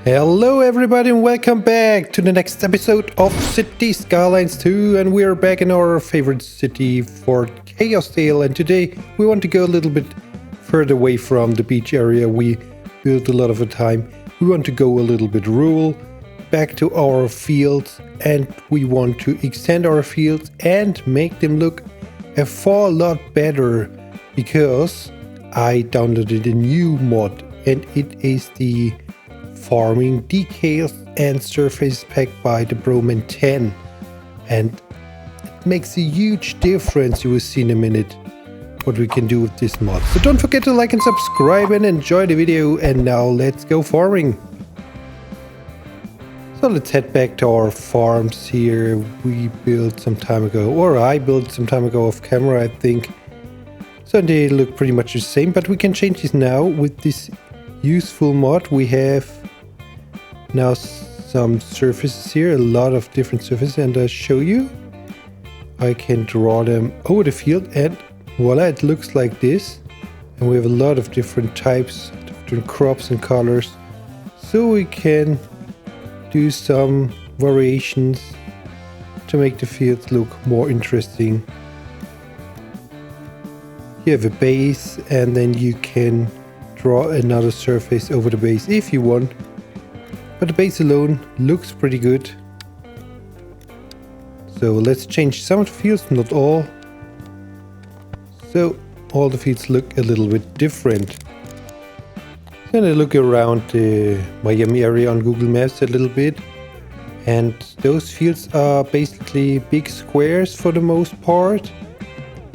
Hello everybody and welcome back to the next episode of City Skylines 2, and we are back in our favorite city, Fort Chaosdale, and today we want to go a little bit further away from the beach area we built a lot of the time. We want to go a little bit rural, back to our fields, and we want to extend our fields and make them look a far lot better, because I downloaded a new mod and it is the farming decals and surface pack by the Broman 10, and it makes a huge difference. You will see in a minute what we can do with this mod. So don't forget to like and subscribe and enjoy the video, and now let's go farming. So let's head back to our farms here. We built some time ago, or I built some time ago off camera, I think. So they look pretty much the same, but we can change this now with this useful mod. We have now some surfaces here, a lot of different surfaces, and I'll show you. I can draw them over the field and voila, it looks like this. And we have a lot of different types, different crops and colors, so we can do some variations to make the fields look more interesting. You have a base, and then you can draw another surface over the base if you want. But the base alone looks pretty good. So let's change some of the fields, not all. So all the fields look a little bit different. Then I look around the Miami area on Google Maps a little bit. And those fields are basically big squares for the most part.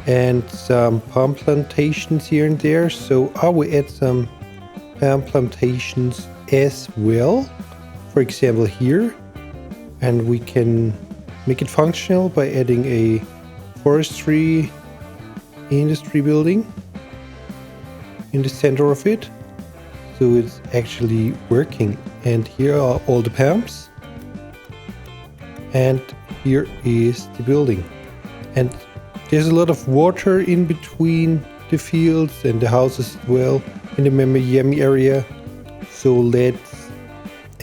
And some palm plantations here and there. So I will add some palm plantations as well. For example here, and we can make it functional by adding a forestry industry building in the center of it, so it's actually working. And here are all the palms, and here is the building, and there's a lot of water in between the fields and the houses as well in the Miami area, so let's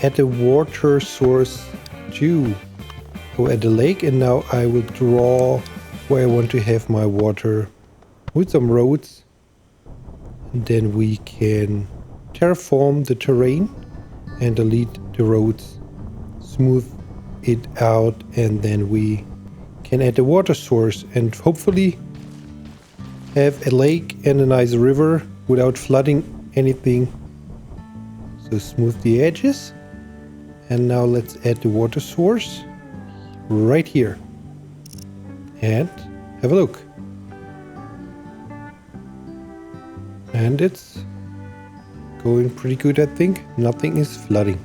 add a water source too. So at the lake, and now I will draw where I want to have my water with some roads, and then we can terraform the terrain and delete the roads, smooth it out, and then we can add a water source and hopefully have a lake and a nice river without flooding anything. So smooth the edges. And now let's add the water source right here and have a look. And it's going pretty good, I think. Nothing is flooding.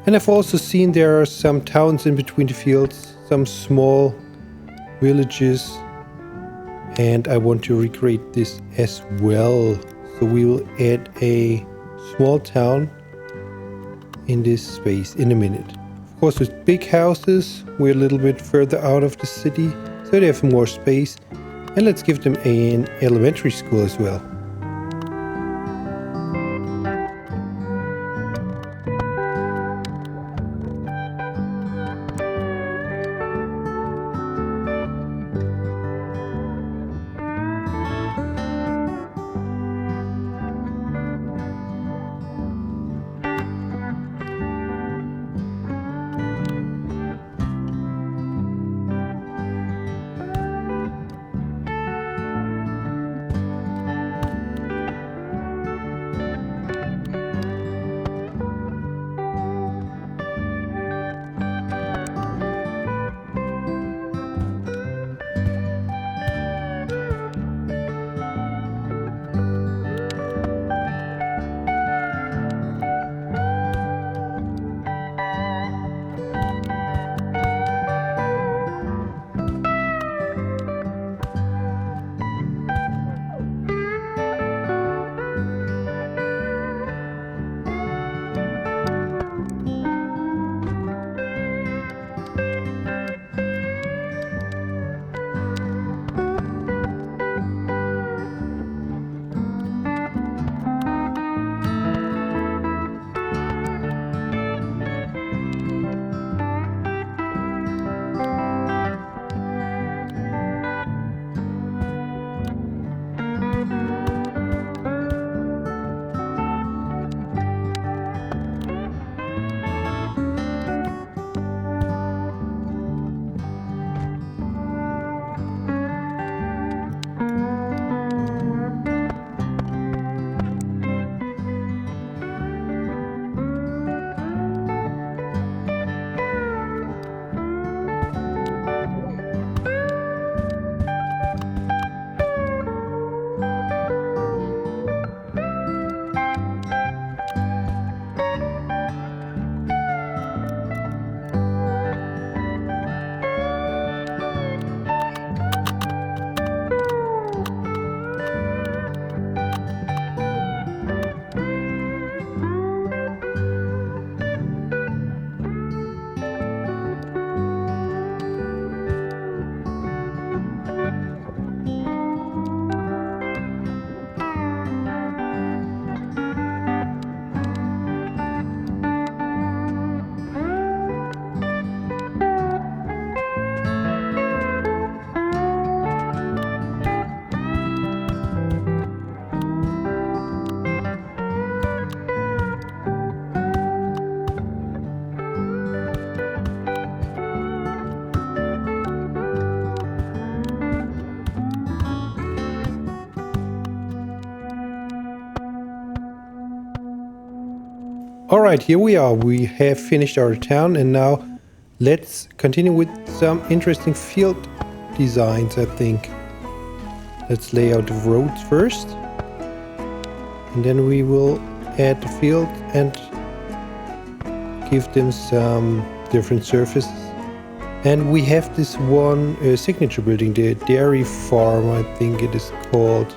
And I've also seen there are some towns in between the fields, some small villages, and I want to recreate this as well. So we will add a small town in this space in a minute. Of course, with big houses, we're a little bit further out of the city, so they have more space. And let's give them an elementary school as well. Alright, here we are. We have finished our town, and now let's continue with some interesting field designs, I think. Let's lay out the roads first. And then we will add the field and give them some different surfaces. And we have this one signature building, the dairy farm, I think it is called.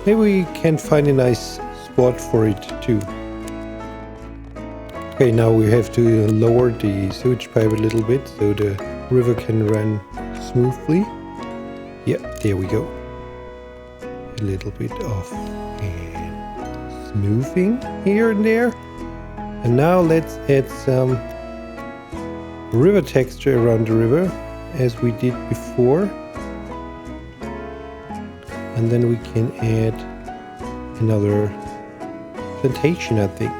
Maybe we can find a nice spot for it too. Okay, now we have to lower the sewage pipe a little bit so the river can run smoothly. Yep, there we go. A little bit of smoothing here and there. And now let's add some river texture around the river as we did before. And then we can add another plantation, I think.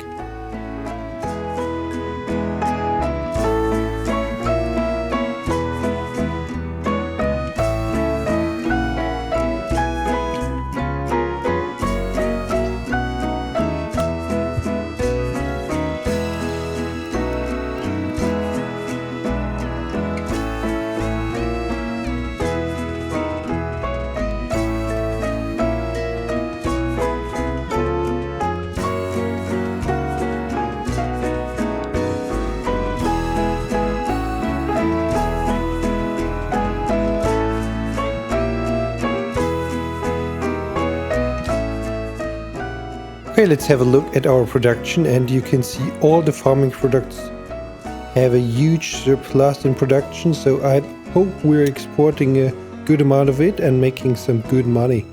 Okay, let's have a look at our production, and you can see all the farming products have a huge surplus in production, so I hope we're exporting a good amount of it and making some good money.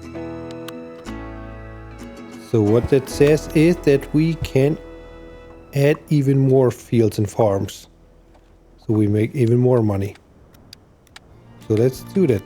So what that says is that we can add even more fields and farms, so we make even more money. So let's do that.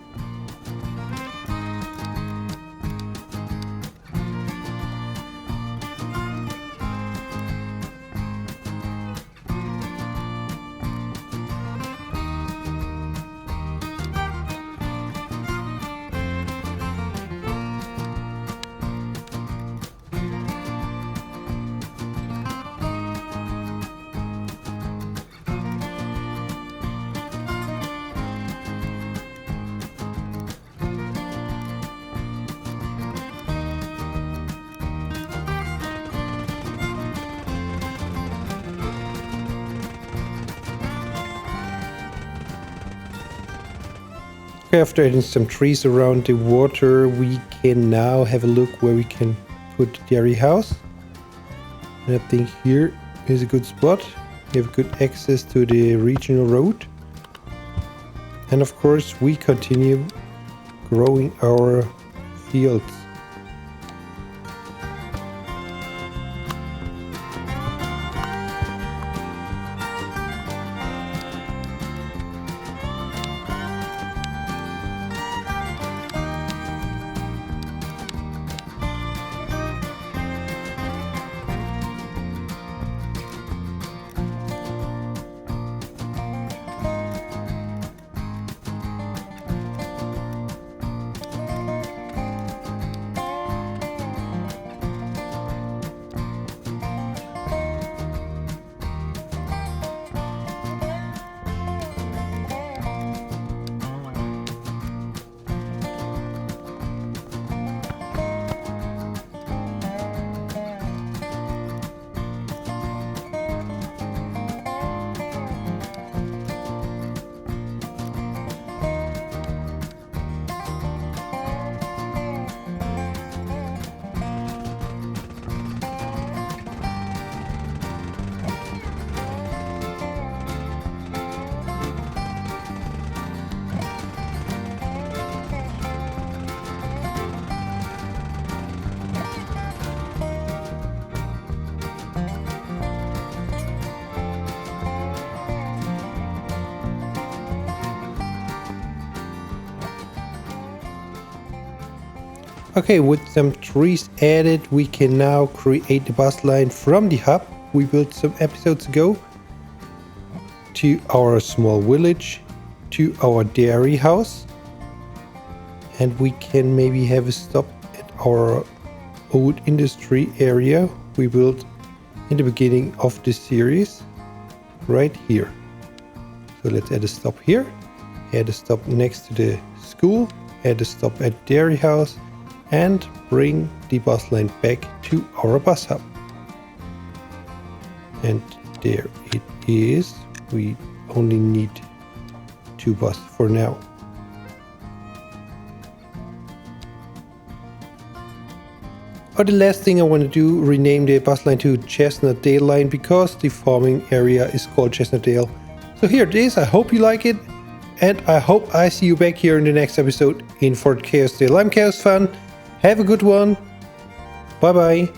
After adding some trees around the water, we can now have a look where we can put the dairy house. And I think here is a good spot. We have good access to the regional road. And of course, we continue growing our fields. Okay, with some trees added, we can now create the bus line from the hub we built some episodes ago to our small village, to our dairy house, and we can maybe have a stop at our old industry area we built in the beginning of this series, right here. So let's add a stop here, add a stop next to the school, add a stop at Dairy House, and bring the bus line back to our bus hub. And there it is. We only need 2 buses for now. Oh, the last thing I want to do, rename the bus line to Chaosdale line because the farming area is called Chaosdale. So here it is. I hope you like it, and I hope I see you back here in the next episode in Fort Chaosdale. I'm Chaos Fun. Have a good one. Bye bye.